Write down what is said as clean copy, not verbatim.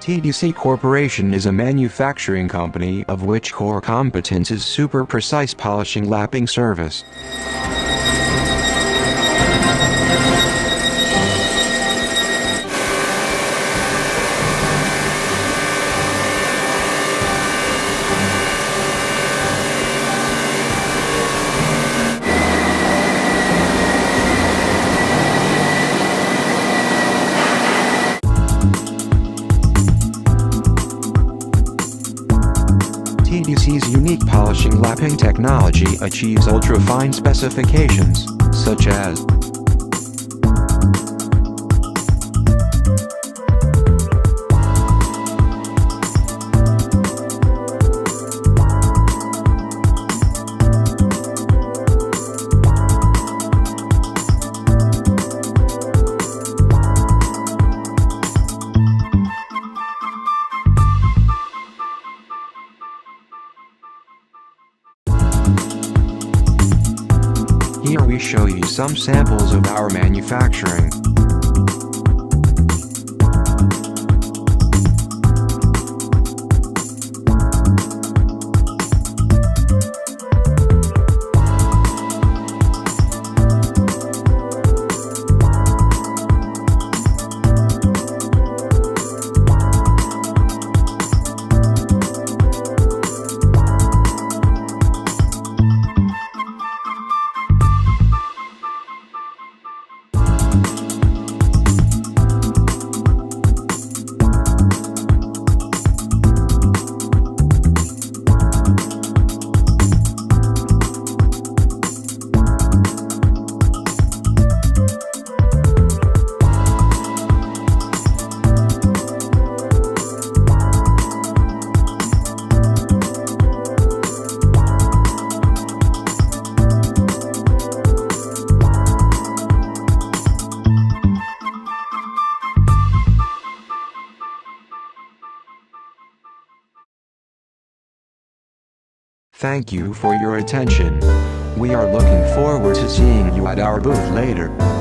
TDC Corporation is a manufacturing company of which core competence is super precise polishing lapping service. TDC's unique polishing lapping technology achieves ultra-fine specifications, such as Here we show you some samples of our manufacturing. Thank you for your attention. We are looking forward to seeing you at our booth later.